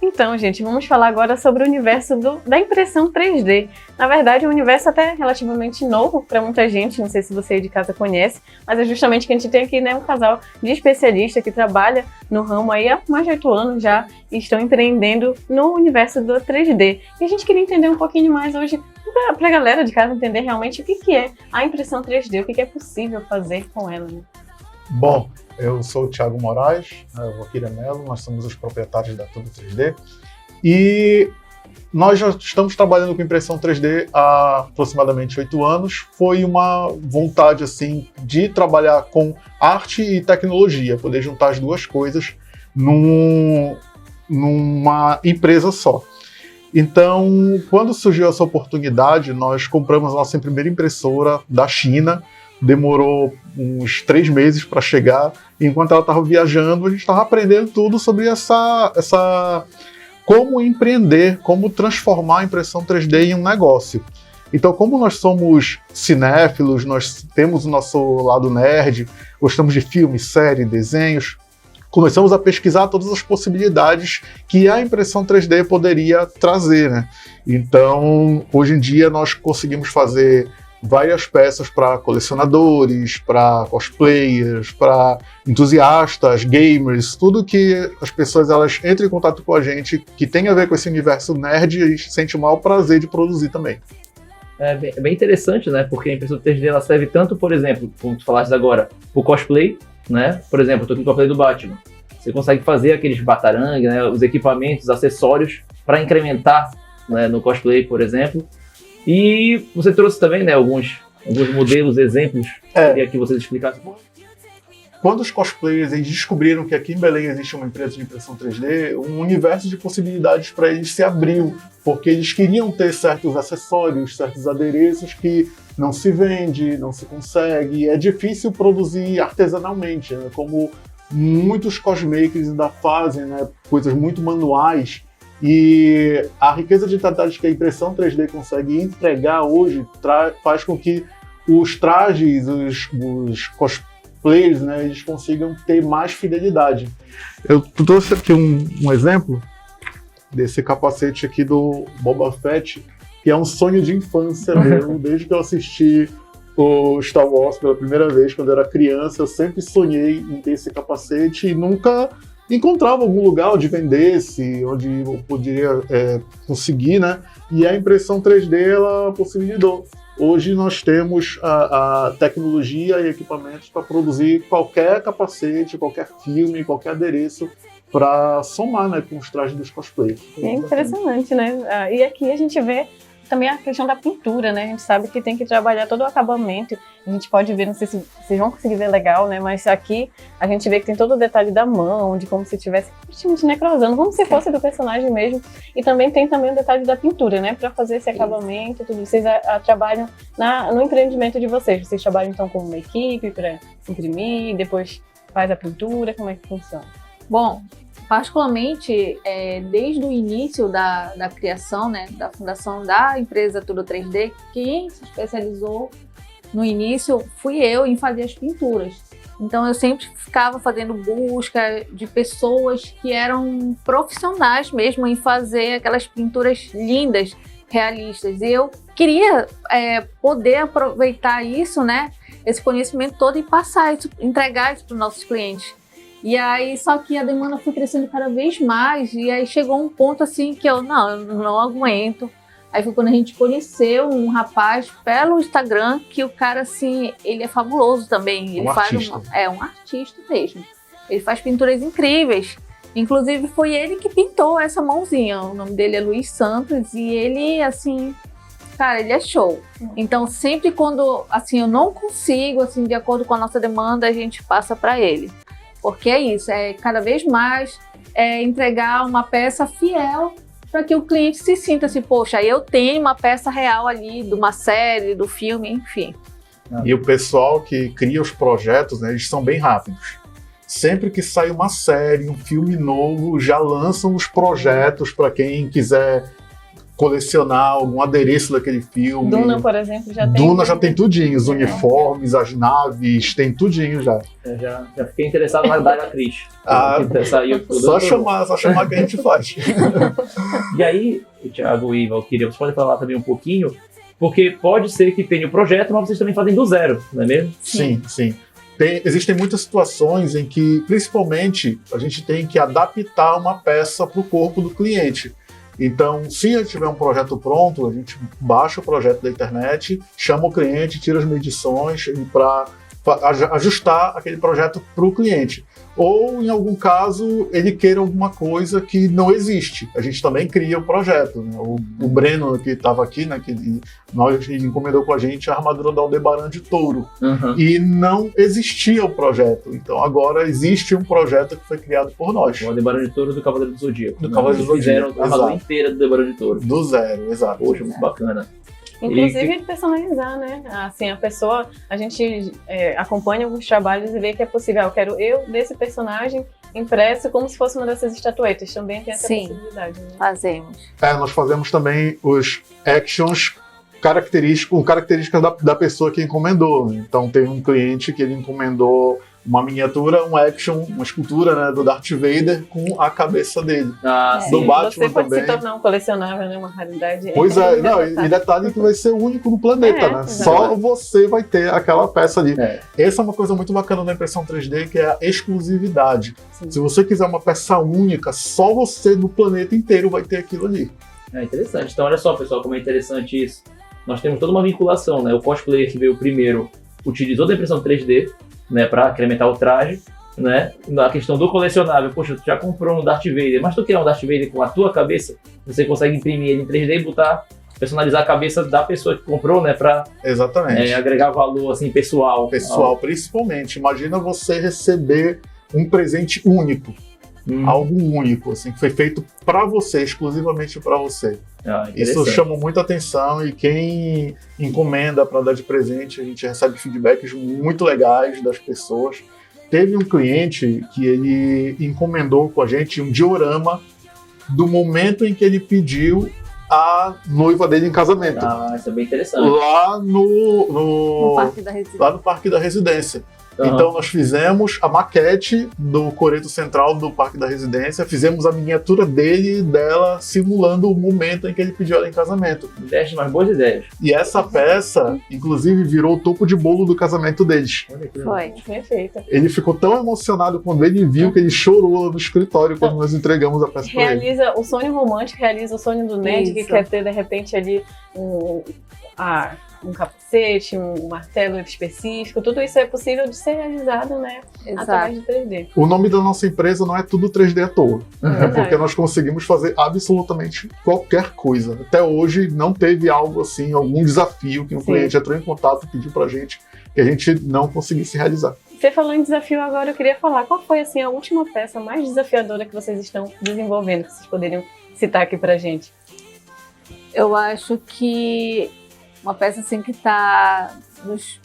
S1: Então, gente, vamos falar agora sobre o universo da impressão 3D. Na verdade, é um universo até relativamente novo para muita gente, não sei se você aí de casa conhece, mas é justamente que a gente tem aqui, né, um casal de especialistas que trabalha no ramo aí há mais de 8 anos já e estão empreendendo no universo do 3D. E a gente queria entender um pouquinho mais hoje, para a galera de casa entender realmente o que é a impressão 3D, o que é possível fazer com ela, né?
S5: Bom, eu sou o Thiago Moraes, Valquíria Mello, nós somos os proprietários da Tudo 3D e nós já estamos trabalhando com impressão 3D há aproximadamente 8 anos. Foi uma vontade assim de trabalhar com arte e tecnologia, poder juntar as duas coisas numa empresa só. Então, quando surgiu essa oportunidade, nós compramos a nossa primeira impressora da China. Demorou uns 3 meses para chegar. Enquanto ela estava viajando, a gente estava aprendendo tudo sobre como empreender, como transformar a impressão 3D em um negócio. Então, como nós somos cinéfilos, nós temos o nosso lado nerd, gostamos de filmes, séries, desenhos, começamos a pesquisar todas as possibilidades que a impressão 3D poderia trazer, né? Então, hoje em dia, nós conseguimos fazer várias peças para colecionadores, para cosplayers, para entusiastas, gamers, tudo que as pessoas elas entram em contato com a gente que tem a ver com esse universo nerd, a gente sente o maior prazer de produzir também.
S2: É bem interessante, né? Porque a impressão 3D ela serve tanto, por exemplo, como tu falaste agora, o cosplay, né? Por exemplo, eu tô aqui com o cosplay do Batman. Você consegue fazer aqueles batarangue, né? Os equipamentos, acessórios para incrementar, né? No cosplay, por exemplo. E você trouxe também, né, alguns modelos, exemplos, queria que vocês explicassem.
S5: Quando os cosplayers eles descobriram que aqui em Belém existe uma empresa de impressão 3D, um universo de possibilidades para eles se abriu, porque eles queriam ter certos acessórios, certos adereços que não se vende, não se consegue, é difícil produzir artesanalmente, né, como muitos cosmakers ainda fazem, né, coisas muito manuais. E a riqueza de detalhes que a impressão 3D consegue entregar hoje faz com que os trajes, os cosplayers, né, eles consigam ter mais fidelidade. Eu trouxe aqui um exemplo desse capacete aqui do Boba Fett, que é um sonho de infância meu, desde que eu assisti o Star Wars pela primeira vez, quando eu era criança, eu sempre sonhei em ter esse capacete e nunca encontrava algum lugar onde vendesse, onde eu poderia conseguir, né? E a impressão 3D, ela possibilitou. Hoje nós temos a tecnologia e equipamentos para produzir qualquer capacete, qualquer filme, qualquer adereço para somar, né, com os trajes dos cosplayers.
S1: É impressionante, né? E aqui a gente vê também a questão da pintura, né? A gente sabe que tem que trabalhar todo o acabamento. A gente pode ver, não sei se vocês vão conseguir ver legal, né? Mas aqui a gente vê que tem todo o detalhe da mão, de como se estivesse praticamente necrosando, como se fosse do personagem mesmo. E também tem o detalhe da pintura, né? Para fazer esse acabamento, tudo. Vocês trabalham no empreendimento de vocês. Vocês trabalham então com uma equipe para imprimir, depois faz a pintura, como é que funciona?
S6: Bom, particularmente, desde o início da criação, né, da fundação da empresa Tudo 3D, quem se especializou no início fui eu em fazer as pinturas. Então eu sempre ficava fazendo busca de pessoas que eram profissionais mesmo em fazer aquelas pinturas lindas, realistas. E eu queria poder aproveitar isso, né, esse conhecimento todo e passar isso, entregar isso para os nossos clientes. E aí, só que a demanda foi crescendo cada vez mais, e aí chegou um ponto assim que eu não aguento. Aí foi quando a gente conheceu um rapaz pelo Instagram, que o cara, assim, ele é fabuloso também. Ele faz um artista mesmo. Ele faz pinturas incríveis. Inclusive, foi ele que pintou essa mãozinha. O nome dele é Luiz Santos, e ele, assim, cara, ele é show. Então, sempre quando, assim, eu não consigo, assim, de acordo com a nossa demanda, a gente passa para ele. Porque é isso, cada vez mais entregar uma peça fiel para que o cliente se sinta assim, poxa, eu tenho uma peça real ali de uma série, do filme, enfim.
S5: E o pessoal que cria os projetos, né, eles são bem rápidos. Sempre que sai uma série, um filme novo, já lançam os projetos para quem quiser colecionar algum adereço daquele filme.
S1: Duna, por exemplo, já tem.
S5: Duna já tem tudinho, os uniformes, as naves, tem tudinho já.
S2: Eu já fiquei interessado na Daga Cris.
S5: Só chamar que a gente faz.
S2: E aí, Thiago e Valquíria, vocês podem falar também um pouquinho, porque pode ser que tenha o projeto, mas vocês também fazem do zero, não é mesmo?
S5: Sim. Existem muitas situações em que, principalmente, a gente tem que adaptar uma peça para o corpo do cliente. Então, se a gente tiver um projeto pronto, a gente baixa o projeto da internet, chama o cliente, tira as medições para ajustar aquele projeto para o cliente. Ou, em algum caso, ele queira alguma coisa que não existe. A gente também cria o projeto. Né? O Breno, que estava aqui, né, ele encomendou com a gente a armadura da Aldebaran de Touro.
S2: Uhum.
S5: E não existia o projeto. Então, agora existe um projeto que foi criado por nós.
S2: O Aldebaran de Touro do Cavaleiro do Zodíaco.
S5: Do Cavaleiro do Zodíaco.
S2: Fizeram a armadura inteira do Aldebaran de Touro.
S5: Do zero, exato.
S2: Poxa, muito bacana.
S1: Inclusive personalizar, né? Assim, a pessoa, a gente acompanha alguns trabalhos e vê que é possível. Eu quero desse personagem impresso como se fosse uma dessas estatuetas. Também tem essa possibilidade, né?
S6: Fazemos.
S5: Nós fazemos também os actions com características da pessoa que encomendou. Então tem um cliente que ele encomendou uma miniatura, um action, uma escultura, né, do Darth Vader com a cabeça dele. Do Batman
S1: você pode
S5: também.
S1: se tornar um colecionável, né? Uma raridade.
S5: Pois e detalhe que vai ser o único no planeta, né? Só você vai ter aquela peça ali. Essa é uma coisa muito bacana da impressão 3D, que é a exclusividade. Sim. Se você quiser uma peça única, só você no planeta inteiro vai ter aquilo ali.
S2: É interessante. Então olha só, pessoal, como é interessante isso. Nós temos toda uma vinculação, né? O cosplayer que veio primeiro utilizou da impressão 3D, né, para incrementar o traje, né? Na questão do colecionável, poxa, tu já comprou um Darth Vader, mas tu quer um Darth Vader com a tua cabeça, você consegue imprimir ele em 3D e personalizar a cabeça da pessoa que comprou, né, para agregar valor assim pessoal.
S5: Principalmente. Imagina você receber um presente único, algo único, assim, que foi feito para você, exclusivamente para você. Isso chama muita atenção, e quem encomenda para dar de presente, a gente recebe feedbacks muito legais das pessoas. Teve um cliente que ele encomendou com a gente um diorama do momento em que ele pediu a noiva dele em casamento.
S2: Isso é bem interessante.
S5: Lá no Parque da Residência.
S2: Uhum.
S5: Então nós fizemos a maquete do coreto central do Parque da Residência, fizemos a miniatura dele e dela simulando o momento em que ele pediu ela em casamento.
S2: Deste umas boas ideias.
S5: E essa peça, inclusive, virou o topo de bolo do casamento deles.
S6: Foi.
S1: Perfeito.
S5: Ele ficou tão emocionado quando ele viu que ele chorou no escritório quando nós entregamos a peça para ele.
S1: Realiza o sonho romântico, realiza o sonho do nerd, que quer ter, de repente, ali um capacete, um martelo específico, tudo isso é possível de ser realizado, né, através de 3D.
S5: O nome da nossa empresa não é tudo 3D à toa. É porque nós conseguimos fazer absolutamente qualquer coisa. Até hoje não teve algo assim, algum desafio que um cliente entrou em contato e pediu pra gente que a gente não conseguisse realizar.
S1: Você falou em desafio agora, eu queria falar, qual foi assim, a última peça mais desafiadora que vocês estão desenvolvendo, que vocês poderiam citar aqui pra gente?
S6: Eu acho que uma peça assim que está nos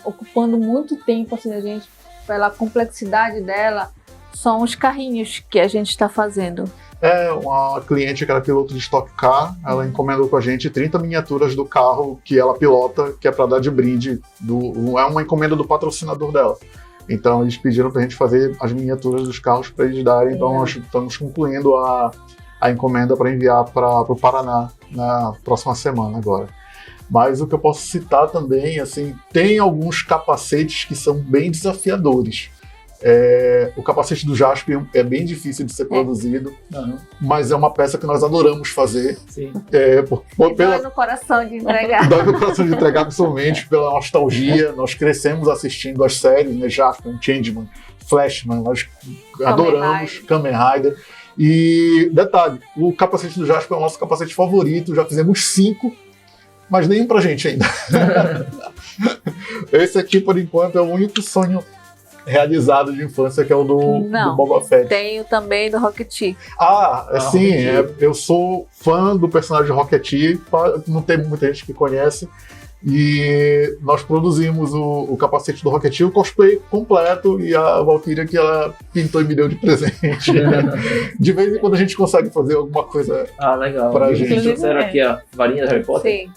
S6: ocupando muito tempo, assim, a gente, pela complexidade dela, são os carrinhos que a gente está fazendo.
S5: É uma cliente que era piloto de Stock Car, ela encomendou com a gente 30 miniaturas do carro que ela pilota, que é para dar de brinde, é uma encomenda do patrocinador dela. Então eles pediram para a gente fazer as miniaturas dos carros para eles darem, então nós estamos concluindo a encomenda para enviar para o Paraná na próxima semana agora. Mas o que eu posso citar também, assim, tem alguns capacetes que são bem desafiadores. O capacete do Jaspion é bem difícil de ser produzido, mas é uma peça que nós adoramos fazer.
S2: Sim.
S6: Dói no coração de entregar.
S5: Dói no coração de entregar, principalmente pela nostalgia. Nós crescemos assistindo as séries, né, Jaspion, Changeman, Flashman, nós adoramos Kamen Rider. E detalhe, o capacete do Jaspion é o nosso capacete favorito, já fizemos 5, mas nenhum pra gente ainda. Esse aqui, por enquanto, é o único sonho realizado de infância, que é o do Boba Fett.
S6: Tenho também do Rocketeer.
S5: Sim, eu sou fã do personagem Rocketeer, não tem muita gente que conhece, e nós produzimos o capacete do Rocketeer, o cosplay completo, e a Valkyria que ela pintou e me deu de presente. De vez em quando a gente consegue fazer alguma coisa
S2: legal.
S5: pra gente.
S1: Inclusive,
S2: Trouxeram aqui a varinha da Harry Potter?
S6: Sim.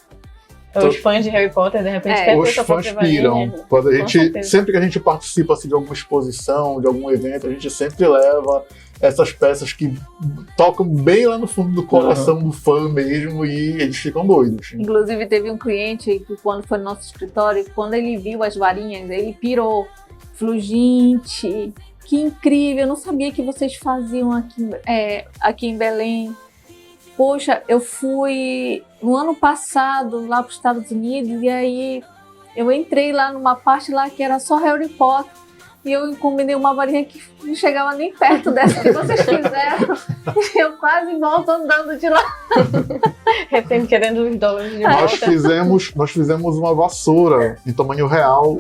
S1: Os fãs de Harry Potter, de repente, querem ter
S5: Os
S1: sua
S5: fãs
S1: própria varinha,
S5: piram.
S1: né?
S5: Quando a
S1: Com
S5: gente,
S1: certeza.
S5: sempre que a gente participa assim, de alguma exposição, de algum evento, a gente sempre leva essas peças que tocam bem lá no fundo do coração do fã mesmo, e eles ficam doidos.
S6: Inclusive, teve um cliente que, quando foi no nosso escritório, quando ele viu as varinhas, ele pirou. Falou, gente, que incrível, eu não sabia que vocês faziam aqui em Belém. Poxa, eu fui no ano passado lá para os Estados Unidos, e aí eu entrei lá numa parte lá que era só Harry Potter, e eu encomendei uma varinha que não chegava nem perto dessa que vocês fizeram. Eu quase volto andando de lá.
S1: Repente querendo os dólares de
S5: Nós
S1: volta.
S5: fizemos uma vassoura em tamanho real,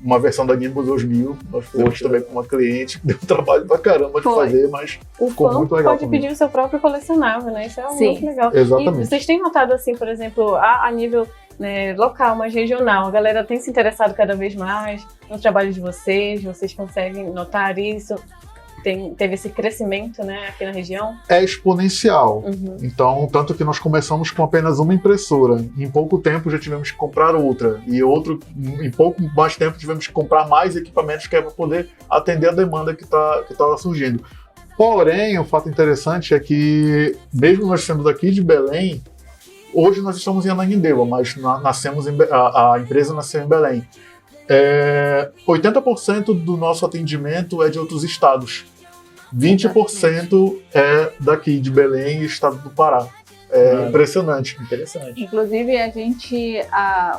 S5: uma versão da Nimbus 2000. Nós fizemos também com uma cliente, que deu trabalho pra caramba de fazer, mas
S1: O
S5: ficou
S1: fã
S5: muito legal
S1: pode
S5: também.
S1: pedir o seu próprio colecionável, né? Isso é algo
S6: Sim.
S1: muito legal.
S5: Exatamente.
S1: E vocês têm notado, assim, por exemplo, a nível, né, local, mas regional, a galera tem se interessado cada vez mais no trabalho de vocês conseguem notar isso? Teve esse crescimento, né, aqui na região?
S5: É exponencial.
S1: Uhum.
S5: Então, tanto que nós começamos com apenas uma impressora. Em pouco tempo já tivemos que comprar outra. E em pouco mais tempo tivemos que comprar mais equipamentos que é para poder atender a demanda que tá surgindo. Porém, o fato interessante é que, mesmo nós sendo daqui de Belém, hoje nós estamos em Ananindeua, mas a empresa nasceu em Belém. 80% do nosso atendimento é de outros estados. 20% é daqui de Belém e estado do Pará. Impressionante.
S2: Interessante.
S6: Inclusive,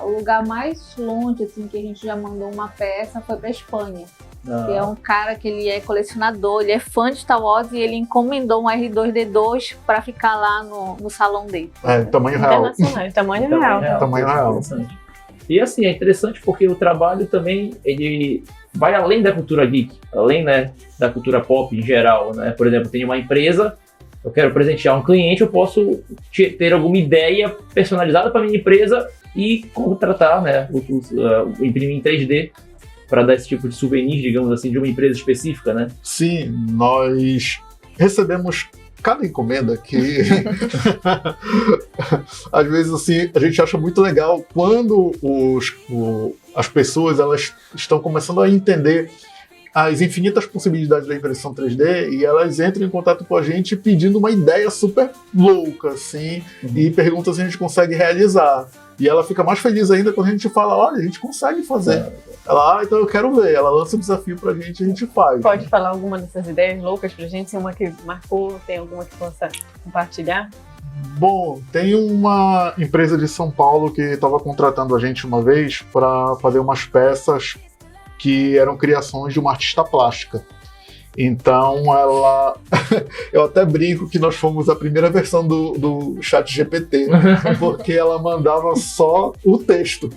S6: o lugar mais longe assim, que a gente já mandou uma peça foi para Espanha. Que é um cara que ele é colecionador, ele é fã de Star Wars, e ele encomendou um R2D2 para ficar lá no salão dele.
S5: Tamanho real.
S1: Internacional, tamanho real.
S5: Tamanho real.
S2: Interessante. E assim, é interessante porque o trabalho também, ele vai além da cultura geek, além, né, da cultura pop em geral, né? Por exemplo, tem uma empresa, eu quero presentear um cliente, eu posso ter alguma ideia personalizada para minha empresa e contratar, né, imprimir em 3D para dar esse tipo de souvenir, digamos assim, de uma empresa específica, né?
S5: Sim, nós recebemos cada encomenda que às vezes assim a gente acha muito legal quando as pessoas elas estão começando a entender as infinitas possibilidades da impressão 3D e elas entram em contato com a gente pedindo uma ideia super louca assim, e perguntam se a gente consegue realizar. E ela fica mais feliz ainda quando a gente fala, olha, a gente consegue fazer. Ela, então eu quero ver. Ela lança um desafio pra gente e a gente faz.
S1: Pode falar alguma dessas ideias loucas pra gente? Se uma que marcou, tem alguma que possa compartilhar?
S5: Bom, tem uma empresa de São Paulo que estava contratando a gente uma vez para fazer umas peças que eram criações de uma artista plástica. Então ela... Eu até brinco que nós fomos a primeira versão do ChatGPT, porque ela mandava só o texto.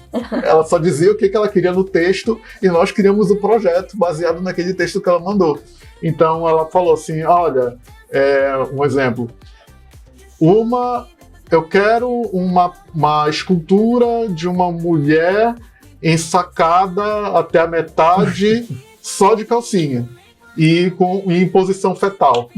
S5: Ela só dizia o que ela queria no texto e nós criamos o projeto baseado naquele texto que ela mandou. Então ela falou assim, olha, um exemplo, eu quero uma escultura de uma mulher ensacada até a metade só de calcinha. E em posição fetal.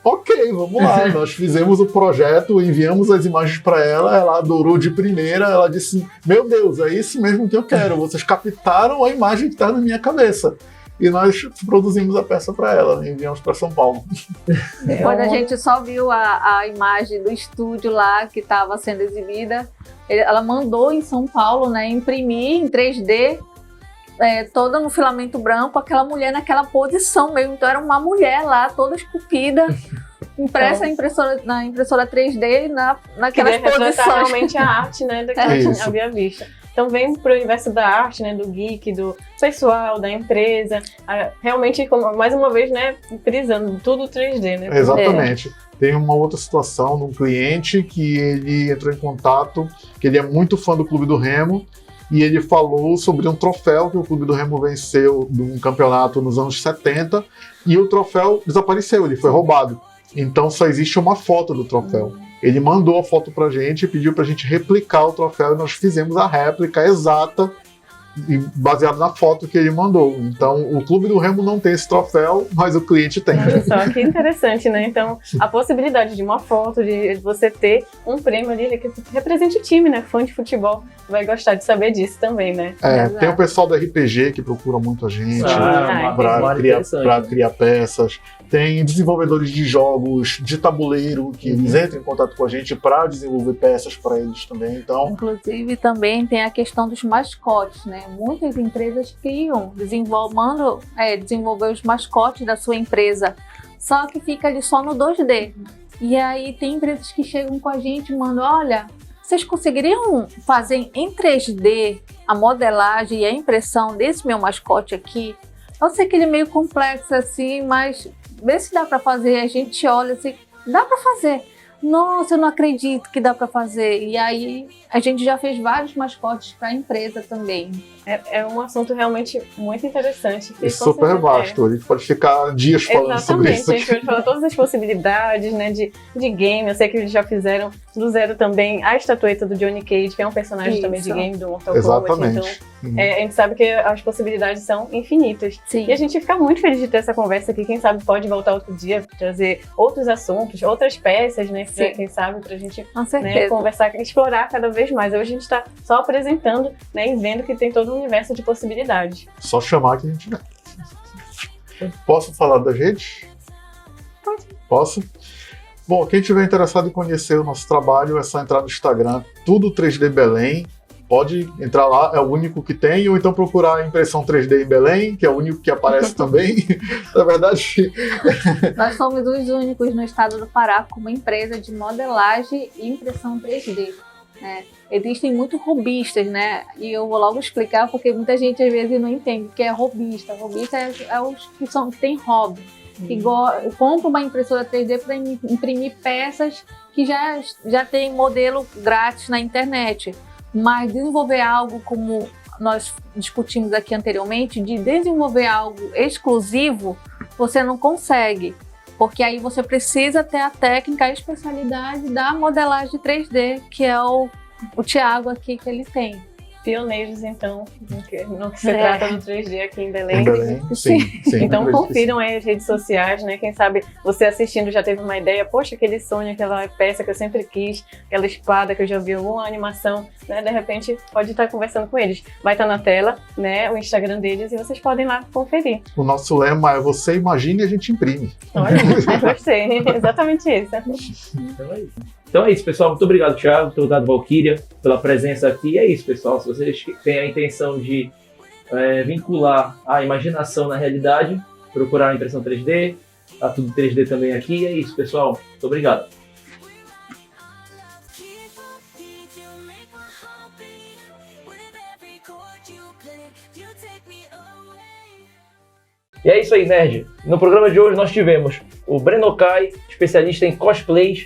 S5: Ok, vamos lá. Nós fizemos o projeto, enviamos as imagens para ela adorou de primeira, ela disse, meu Deus, é isso mesmo que eu quero, vocês captaram a imagem que está na minha cabeça. E nós produzimos a peça para ela, enviamos para São Paulo.
S6: Quando a gente só viu a imagem do estúdio lá que estava sendo exibida, ela mandou em São Paulo, né, imprimir em 3D, toda no filamento branco, aquela mulher naquela posição mesmo. Então era uma mulher lá, toda esculpida, impressa na impressora 3D naquelas posições.
S1: Realmente a arte, né, daquela que a gente havia visto. Então vem para o universo da arte, né, do geek, do pessoal, da empresa, realmente, mais uma vez, né, frisando, tudo 3D, né?
S5: Exatamente. Tem uma outra situação de um cliente que ele entrou em contato, que ele é muito fã do Clube do Remo, e ele falou sobre um troféu que o Clube do Remo venceu de um campeonato nos anos 70, e o troféu desapareceu, ele foi roubado. Então só existe uma foto do troféu. Ele mandou a foto pra gente e pediu pra gente replicar o troféu, e nós fizemos a réplica exata, baseado na foto que ele mandou. Então, o Clube do Remo não tem esse troféu, mas o cliente tem.
S1: Olha só, que interessante, né? Então, a possibilidade de uma foto, de você ter um prêmio ali que represente o time, né? Fã de futebol vai gostar de saber disso também, né?
S5: Tem o pessoal da RPG que procura muito a gente
S2: para
S5: criar peças. Tem desenvolvedores de jogos de tabuleiro que eles entram em contato com a gente para desenvolver peças para eles também. Então,
S6: inclusive, também tem a questão dos mascotes, né? Muitas empresas criam, desenvolver os mascotes da sua empresa, só que fica ali só no 2D. E aí tem empresas que chegam com a gente e mandam, olha, vocês conseguiriam fazer em 3D a modelagem e a impressão desse meu mascote aqui? Eu sei que ele é meio complexo assim, mas vê se dá para fazer. A gente olha assim, dá para fazer. Nossa, eu não acredito que dá para fazer. E aí a gente já fez vários mascotes para a empresa também.
S1: É um assunto realmente muito interessante.
S5: E super vasto, a gente pode ficar dias falando sobre isso.
S1: Exatamente, a gente pode falar todas as possibilidades, né, de game. Eu sei que eles já fizeram do zero também a estatueta do Johnny Cage, que é um personagem também de game do Mortal Kombat. Então, a gente sabe que as possibilidades são infinitas.
S6: Sim.
S1: E a gente fica muito feliz de ter essa conversa aqui. Quem sabe pode voltar outro dia, trazer outros assuntos, outras peças, né? Quem sabe pra gente, né, conversar, explorar cada vez mais. Hoje a gente tá só apresentando, né, e vendo que tem todo um universo de possibilidades.
S5: Só chamar que a gente... Posso falar da gente?
S1: Pode.
S5: Posso? Bom, quem estiver interessado em conhecer o nosso trabalho, é só entrar no Instagram, tudo 3D Belém. Pode entrar lá, é o único que tem, ou então procurar a impressão 3D em Belém, que é o único que aparece também. Na verdade...
S6: Nós somos os únicos no estado do Pará com uma empresa de modelagem e impressão 3D. Né? Existem muitos robistas, né? E eu vou logo explicar, porque muita gente às vezes não entende o que é robista. Robista é os que têm hobby. Que compra uma impressora 3D para imprimir peças que já tem modelo grátis na internet. Mas desenvolver algo como nós discutimos aqui anteriormente, de desenvolver algo exclusivo, você não consegue. Porque aí você precisa ter a técnica, a especialidade da modelagem 3D, que é o Thiago aqui que ele tem.
S1: Pioneiros, então, no que se trata do 3D aqui em Belém.
S5: Em Belém, sim.
S1: Então confiram aí as redes sociais, né? Quem sabe você assistindo já teve uma ideia, poxa, aquele sonho, aquela peça que eu sempre quis, aquela espada que eu já vi em alguma animação, né? De repente pode estar conversando com eles. Vai estar na tela, né? O Instagram deles e vocês podem lá conferir.
S5: O nosso lema é você imagina e a gente imprime.
S1: Olha, gostei. Exatamente isso.
S2: Então é isso, pessoal. Muito obrigado, Thiago, muito obrigado, Valquíria, pela presença aqui. E é isso, pessoal. Se vocês têm a intenção de vincular a imaginação na realidade, procurar a impressão 3D, a Tudo 3D também aqui. E é isso, pessoal. Muito obrigado. E é isso aí, nerd. No programa de hoje nós tivemos o Breno Kai, especialista em cosplays,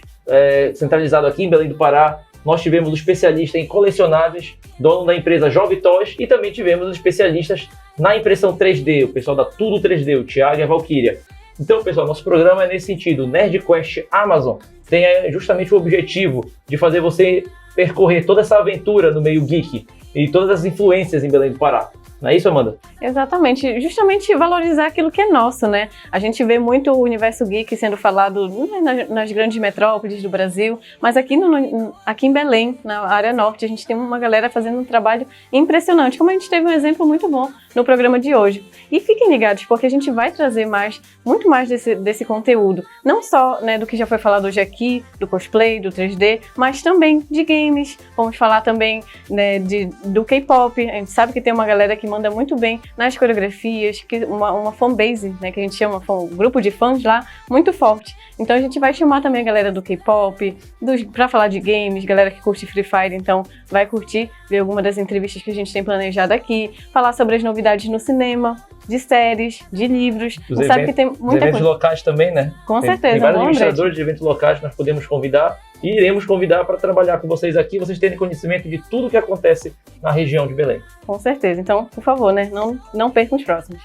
S2: centralizado aqui em Belém do Pará. Nós tivemos o especialista em colecionáveis, dono da empresa Jovem Toys, e também tivemos os especialistas na impressão 3D, o pessoal da Tudo 3D, o Thiago e a Valkyria. Então, pessoal, nosso programa é nesse sentido. O NerdQuest Amazon tem justamente o objetivo de fazer você percorrer toda essa aventura no meio geek e todas as influências em Belém do Pará. Não é isso, Amanda?
S1: Exatamente, justamente valorizar aquilo que é nosso, né? A gente vê muito o universo geek sendo falado nas grandes metrópoles do Brasil, mas aqui em Belém, na área norte, a gente tem uma galera fazendo um trabalho impressionante, como a gente teve um exemplo muito bom no programa de hoje. E fiquem ligados, porque a gente vai trazer muito mais desse conteúdo, não só, né, do que já foi falado hoje aqui, do cosplay, do 3D, mas também de games. Vamos falar também, né, do K-pop. A gente sabe que tem uma galera que manda muito bem nas coreografias, que uma fanbase, né, que a gente chama um grupo de fãs lá, muito forte. Então a gente vai chamar também a galera do K-pop, pra falar de games, galera que curte Free Fire, então vai curtir, ver alguma das entrevistas que a gente tem planejado aqui, falar sobre as novidades no cinema, de séries, de livros.
S2: Os
S1: Você sabe que tem muita
S2: eventos
S1: coisa.
S2: locais também, né?
S1: Com certeza.
S2: Tem vários
S1: bom,
S2: administradores de eventos locais que nós podemos convidar e iremos convidar para trabalhar com vocês aqui, vocês terem conhecimento de tudo que acontece na região de Belém.
S1: Com certeza. Então, por favor, né? Não percam os próximos.